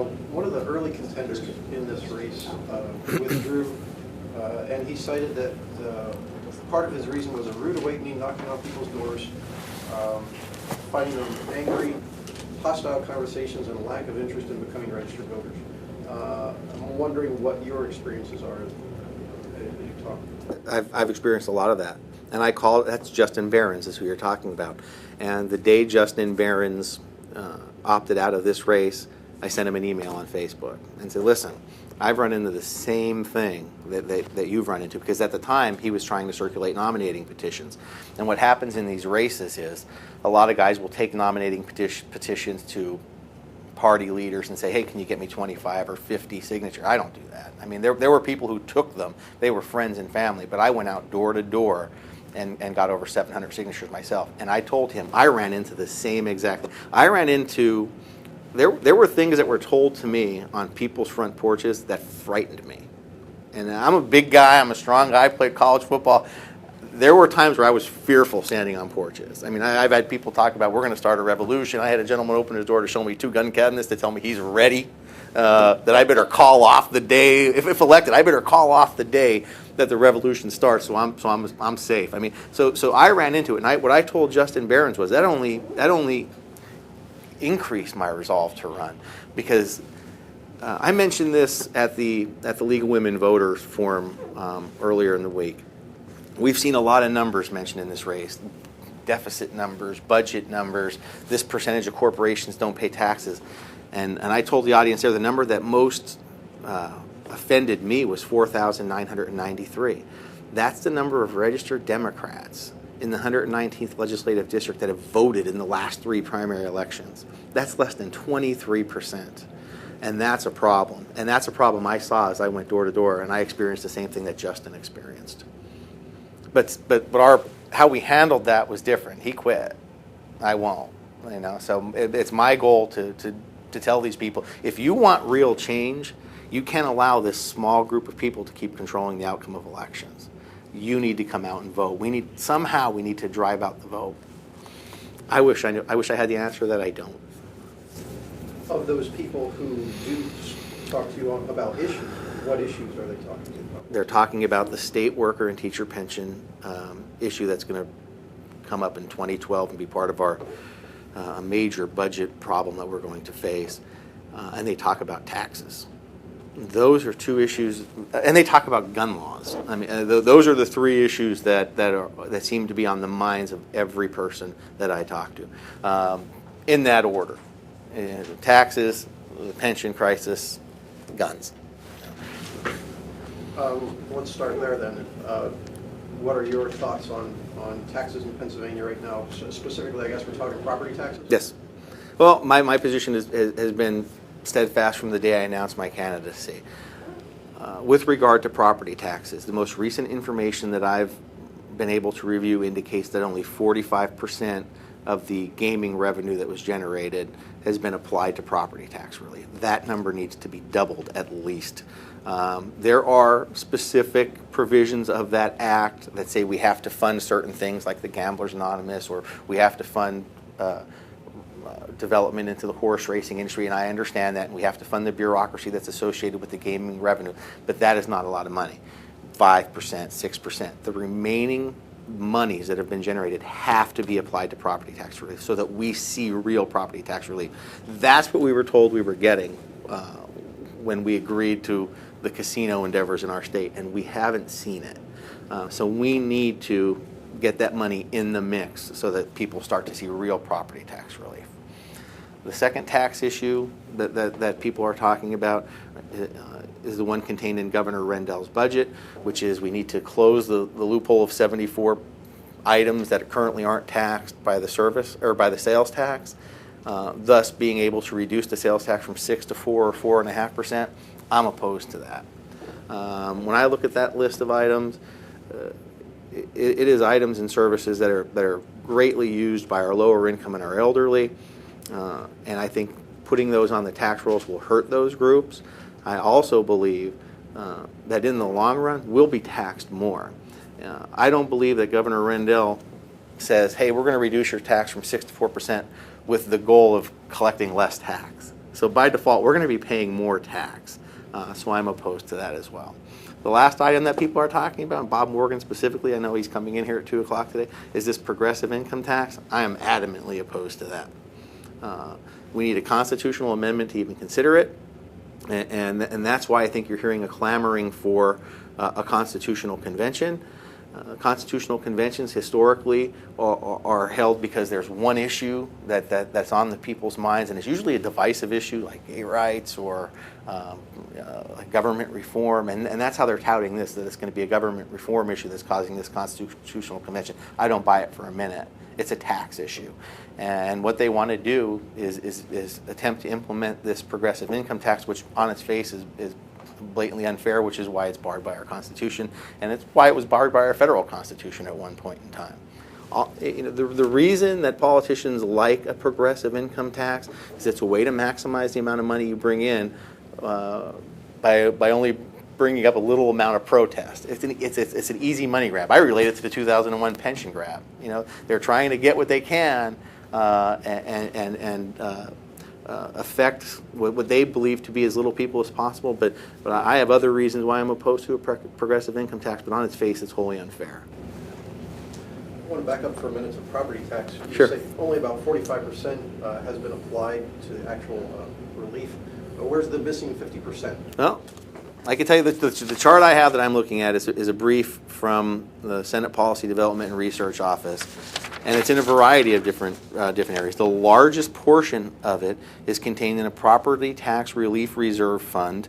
one of the early contenders in this race withdrew, and he cited that part of his reason was a rude awakening, knocking on people's doors, finding them angry, hostile conversations, and a lack of interest in becoming registered voters. I'm wondering what your experiences are as you talk. I've experienced a lot of that, and I call it, that's Justin Barron's is who you're talking about. And the day Justin Barron's opted out of this race, I sent him an email on Facebook and said, listen, I've run into the same thing that you've run into, because at the time he was trying to circulate nominating petitions. And what happens in these races is a lot of guys will take nominating petitions to party leaders and say, hey, can you get me 25 or 50 signatures? I don't do that. I mean, there were people who took them. They were friends and family, but I went out door to door and got over 700 signatures myself. And I told him I ran into the same exact thing. I ran into, there were things that were told to me on people's front porches that frightened me. And I'm a big guy, I'm a strong guy, I played college football. There were times where I was fearful standing on porches. I mean, I've had people talk about, we're going to start a revolution. I had a gentleman open his door to show me 2 gun cabinets to tell me he's ready, that I better call off the day, if elected, I better call off the day that the revolution starts, so I'm safe. I mean, so I ran into it, and what I told Justin Barron's was that only increased my resolve to run, because I mentioned this at the League of Women Voters Forum earlier in the week. We've seen a lot of numbers mentioned in this race, deficit numbers, budget numbers, this percentage of corporations don't pay taxes. And I told the audience there the number that most offended me was 4,993. That's the number of registered Democrats in the 119th legislative district that have voted in the last 3 primary elections. That's less than 23%. And that's a problem. And that's a problem I saw as I went door to door, and I experienced the same thing that Justin experienced. But how we handled that was different. He quit. I won't. You know, so it's my goal to tell these people, if you want real change, you can't allow this small group of people to keep controlling the outcome of elections. You need to come out and vote. We need to drive out the vote. I wish I had the answer that I don't. Of those people who do talk to you about issues, what issues are they talking to you about? They're talking about the state worker and teacher pension issue that's going to come up in 2012 and be part of our a major budget problem that we're going to face. And they talk about taxes. Those are 2 issues, and they talk about gun laws. I mean, those are the 3 issues that seem to be on the minds of every person that I talk to, in that order: taxes, the pension crisis, guns. Let's start there then. What are your thoughts on taxes in Pennsylvania right now? Specifically, I guess we're talking property taxes? Yes. Well, my position has been steadfast from the day I announced my candidacy. With regard to property taxes, the most recent information that I've been able to review indicates that only 45% of the gaming revenue that was generated has been applied to property tax relief. That number needs to be doubled at least. There are specific provisions of that act that say we have to fund certain things like the Gamblers Anonymous, or we have to fund development into the horse racing industry, and I understand that, and we have to fund the bureaucracy that's associated with the gaming revenue, but that is not a lot of money. 5%, 6%. The remaining monies that have been generated have to be applied to property tax relief so that we see real property tax relief. That's what we were told we were getting when we agreed to the casino endeavors in our state, and we haven't seen it. So we need to get that money in the mix so that people start to see real property tax relief. The second tax issue that people are talking about is the one contained in Governor Rendell's budget, which is we need to close the loophole of 74 items that currently aren't taxed by the service or by the sales tax, thus being able to reduce the sales tax from 6 to 4 or 4.5%. I'm opposed to that. When I look at that list of items, it is items and services that are greatly used by our lower income and our elderly, and I think putting those on the tax rolls will hurt those groups. I also believe that in the long run, we'll be taxed more. I don't believe that Governor Rendell says, hey, we're going to reduce your tax from 6 to 4% with the goal of collecting less tax. So by default, we're going to be paying more tax. So I'm opposed to that as well. The last item that people are talking about, Bob Morgan specifically, I know he's coming in here at 2 o'clock today, is this progressive income tax. I am adamantly opposed to that. We need a constitutional amendment to even consider it. And that's why I think you're hearing a clamoring for a constitutional convention. Constitutional conventions historically are held because there's one issue that's on the people's minds, and it's usually a divisive issue like gay rights or like government reform, and that's how they're touting this, that it's going to be a government reform issue that's causing this constitutional convention. I don't buy it for a minute. It's a tax issue. And what they want to do is attempt to implement this progressive income tax, which on its face is blatantly unfair, which is why it's barred by our Constitution, and it's why it was barred by our federal Constitution at one point in time. The reason that politicians like a progressive income tax is it's a way to maximize the amount of money you bring in by only bringing up a little amount of protest. It's an easy money grab. I relate it to the 2001 pension grab. They're trying to get what they can affect what they believe to be as little people as possible. But I have other reasons why I'm opposed to a progressive income tax. But on its face, it's wholly unfair. I want to back up for a minute to property tax. You Sure. say only about 45% has been applied to actual relief. But where's the missing 50%? Well, I can tell you that the chart I have that I'm looking at is a brief from the Senate Policy Development and Research Office, and it's in a variety of different areas. The largest portion of it is contained in a property tax relief reserve fund,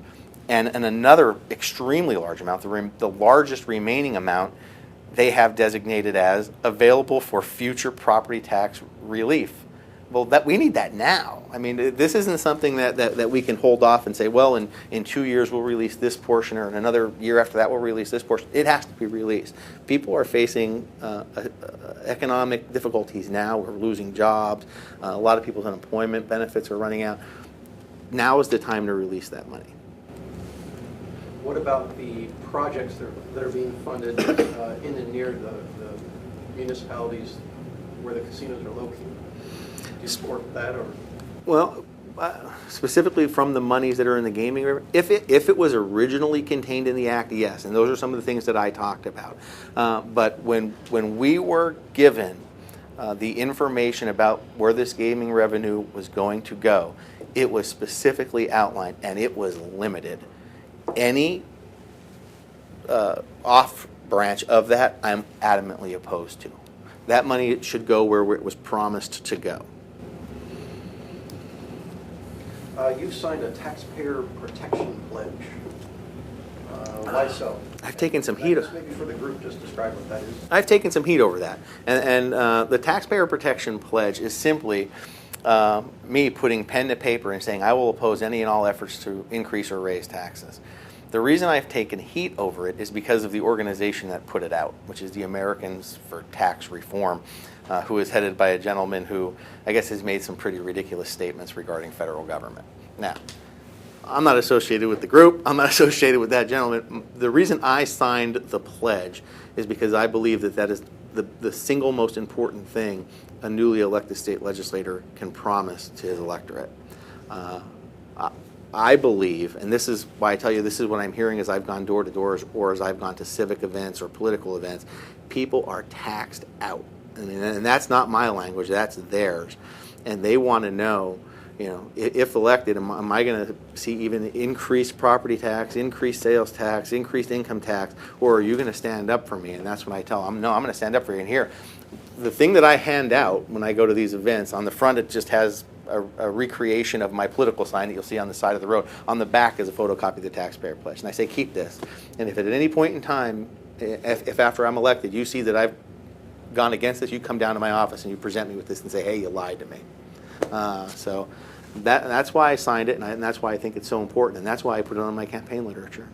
and another extremely large amount, the largest remaining amount, they have designated as available for future property tax relief. Well, we need that now. I mean, this isn't something that we can hold off and say, well, in 2 years we'll release this portion, or in another year after that we'll release this portion. It has to be released. People are facing economic difficulties now. We're losing jobs. A lot of people's unemployment benefits are running out. Now is the time to release that money. What about the projects that are being funded in and near the municipalities where the casinos are located? Do you support that, or? Well, specifically from the monies that are in the gaming revenue, if it was originally contained in the act, yes, and those are some of the things that I talked about. But when we were given the information about where this gaming revenue was going to go, it was specifically outlined, and it was limited. Any off branch of that, I'm adamantly opposed to. That money should go where it was promised to go. You've signed a taxpayer protection pledge. Why so? I've taken some heat. Maybe for the group, just describe what that is. I've taken some heat over that. And the taxpayer protection pledge is simply me putting pen to paper and saying I will oppose any and all efforts to increase or raise taxes. The reason I've taken heat over it is because of the organization that put it out, which is the Americans for Tax Reform, who is headed by a gentleman who I guess has made some pretty ridiculous statements regarding federal government. Now, I'm not associated with the group. I'm not associated with that gentleman. The reason I signed the pledge is because I believe that is the single most important thing a newly elected state legislator can promise to his electorate. I believe, and this is why I tell you this is what I'm hearing as I've gone door to door or as I've gone to civic events or political events, people are taxed out. And that's not my language, that's theirs. And they want to know, if elected, am I going to see even increased property tax, increased sales tax, increased income tax, or are you going to stand up for me? And that's when I tell them, no, I'm going to stand up for you. And here, the thing that I hand out when I go to these events, on the front it just has a recreation of my political sign that you'll see on the side of the road. On the back is a photocopy of the taxpayer pledge. And I say, keep this. And if at any point in time, if after I'm elected, you see that I've gone against this, you come down to my office and you present me with this and say, hey, you lied to me. So that's why I signed it, and that's why I think it's so important, and that's why I put it on my campaign literature.